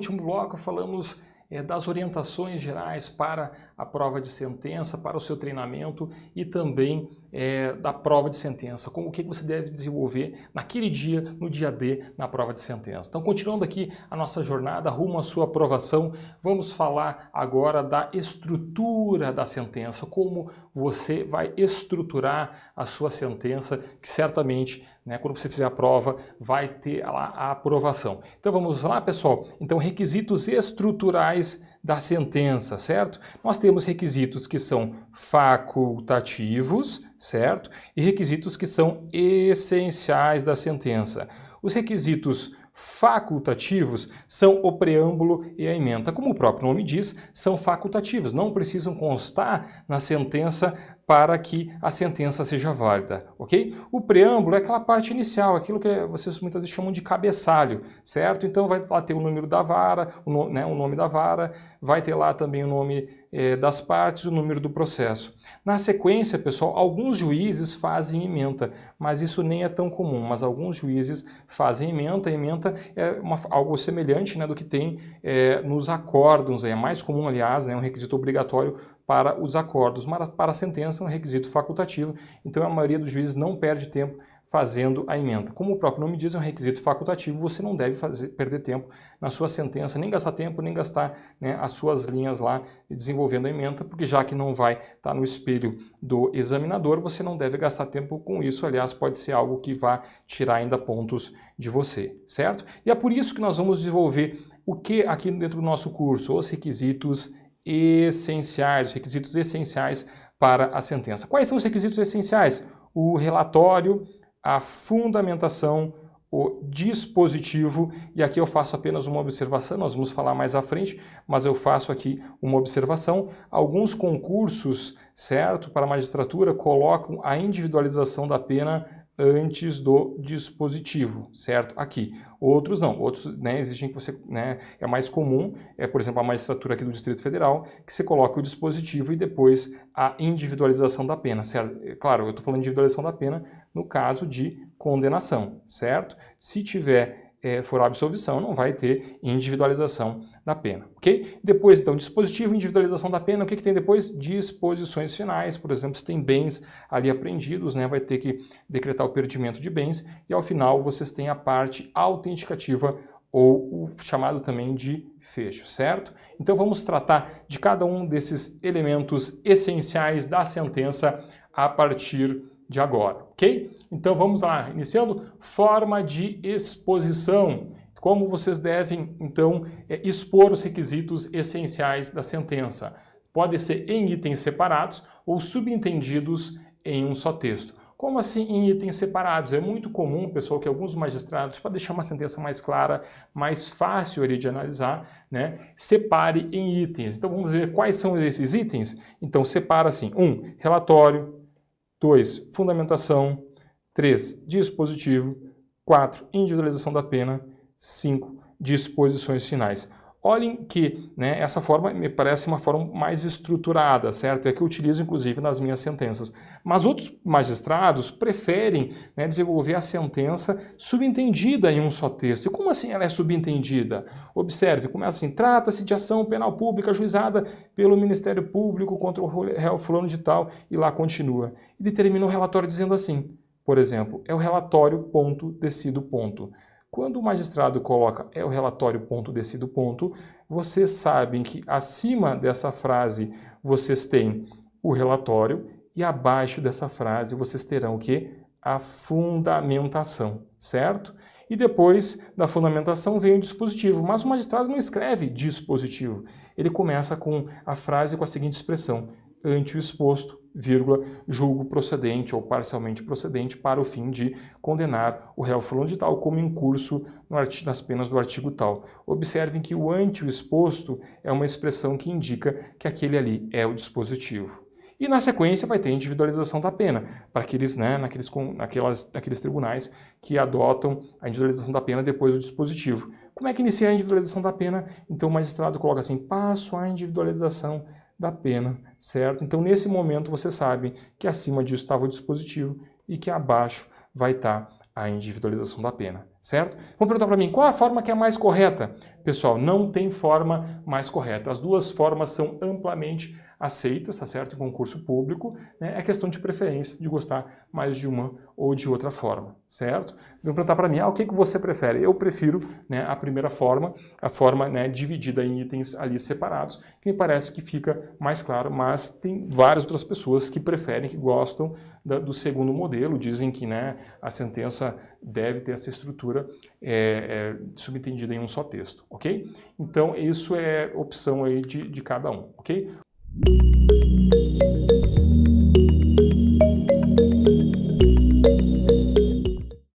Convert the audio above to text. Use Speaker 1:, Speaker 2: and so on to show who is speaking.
Speaker 1: último bloco falamos das orientações gerais para a prova de sentença, para o seu treinamento e também da prova de sentença, como o que você deve desenvolver naquele dia, no dia D, na prova de sentença. Então, continuando aqui a nossa jornada rumo à sua aprovação, vamos falar agora da estrutura da sentença, como você vai estruturar a sua sentença, que certamente, quando você fizer a prova, vai ter lá a aprovação. Então vamos lá, pessoal? Então, requisitos estruturais da sentença, certo? Nós temos requisitos que são facultativos, certo? E requisitos que são essenciais da sentença. Os requisitos facultativos são o preâmbulo e a ementa. Como o próprio nome diz, são facultativos, não precisam constar na sentença para que a sentença seja válida, ok? O preâmbulo é aquela parte inicial, aquilo que vocês muitas vezes chamam de cabeçalho, certo? Então vai lá ter o número da vara, o nome da vara, vai ter lá também o nome das partes, o número do processo. Na sequência, pessoal, alguns juízes fazem ementa, mas isso nem é tão comum, mas alguns juízes fazem ementa. A ementa é algo semelhante do que tem nos acórdãos, é mais comum, aliás, um requisito obrigatório para os acordos, mas para a sentença é um requisito facultativo, então a maioria dos juízes não perde tempo fazendo a ementa. Como o próprio nome diz, é um requisito facultativo, você não deve perder tempo na sua sentença, nem gastar tempo, nem gastar as suas linhas lá desenvolvendo a ementa, porque já que não vai estar no espelho do examinador, você não deve gastar tempo com isso, aliás, pode ser algo que vá tirar ainda pontos de você, certo? E é por isso que nós vamos desenvolver o que aqui dentro do nosso curso, os requisitos essenciais, os requisitos essenciais para a sentença. Quais são os requisitos essenciais? O relatório, a fundamentação, o dispositivo, e aqui eu faço apenas uma observação, nós vamos falar mais à frente, mas eu faço aqui uma observação. Alguns concursos, certo, para a magistratura colocam a individualização da pena antes do dispositivo, certo? Aqui. Outros não, outros exigem que você, é mais comum, por exemplo, a magistratura aqui do Distrito Federal, que você coloca o dispositivo e depois a individualização da pena, certo? Claro, eu estou falando de individualização da pena no caso de condenação, certo? Se tiver for absolvição, não vai ter individualização da pena, ok? Depois, então, dispositivo, individualização da pena, o que tem depois? Disposições finais, por exemplo, se tem bens ali apreendidos, vai ter que decretar o perdimento de bens, e ao final vocês têm a parte autenticativa, ou o chamado também de fecho, certo? Então vamos tratar de cada um desses elementos essenciais da sentença a partir de agora, ok? Então vamos lá, iniciando, forma de exposição. Como vocês devem, então, expor os requisitos essenciais da sentença. Pode ser em itens separados ou subentendidos em um só texto. Como assim em itens separados? É muito comum, pessoal, que alguns magistrados, para deixar uma sentença mais clara, mais fácil ali de analisar, separe em itens. Então vamos ver quais são esses itens. Então separa assim, 1, relatório, 2, fundamentação, 3, dispositivo, 4, individualização da pena, 5, disposições finais. Olhem que essa forma me parece uma forma mais estruturada, certo? É que eu utilizo inclusive nas minhas sentenças. Mas outros magistrados preferem desenvolver a sentença subentendida em um só texto. E como assim ela é subentendida? Observe, começa assim, trata-se de ação penal pública ajuizada pelo Ministério Público contra o réu fulano de tal, e lá continua. E determina o relatório dizendo assim, por exemplo, é o relatório ponto, decido ponto. Quando o magistrado coloca é o relatório ponto, decido ponto, vocês sabem que acima dessa frase vocês têm o relatório e abaixo dessa frase vocês terão o quê? A fundamentação, certo? E depois da fundamentação vem o dispositivo, mas o magistrado não escreve dispositivo. Ele começa com a frase com a seguinte expressão, ante o exposto, vírgula, julgo procedente ou parcialmente procedente para o fim de condenar o réu fulano de tal como incurso nas penas do artigo tal. Observem que o ante o exposto é uma expressão que indica que aquele ali é o dispositivo. E na sequência vai ter a individualização da pena, para aqueles, naqueles tribunais que adotam a individualização da pena depois do dispositivo. Como é que inicia a individualização da pena? Então o magistrado coloca assim, passo a individualização da pena, certo? Então nesse momento você sabe que acima disso estava o dispositivo e que abaixo vai estar a individualização da pena, certo? Vão perguntar para mim, qual a forma que é a mais correta? Pessoal, não tem forma mais correta. As duas formas são amplamente aceitas, tá certo? Em concurso público, né? É questão de preferência, de gostar mais de uma ou de outra forma, certo? Vão perguntar para mim, o que você prefere? Eu prefiro, né, a primeira forma, a forma, né, dividida em itens ali separados, que me parece que fica mais claro, mas tem várias outras pessoas que preferem, que gostam do segundo modelo, dizem que, né, a sentença deve ter essa estrutura subentendida em um só texto, ok? Então, isso é opção aí de cada um, ok?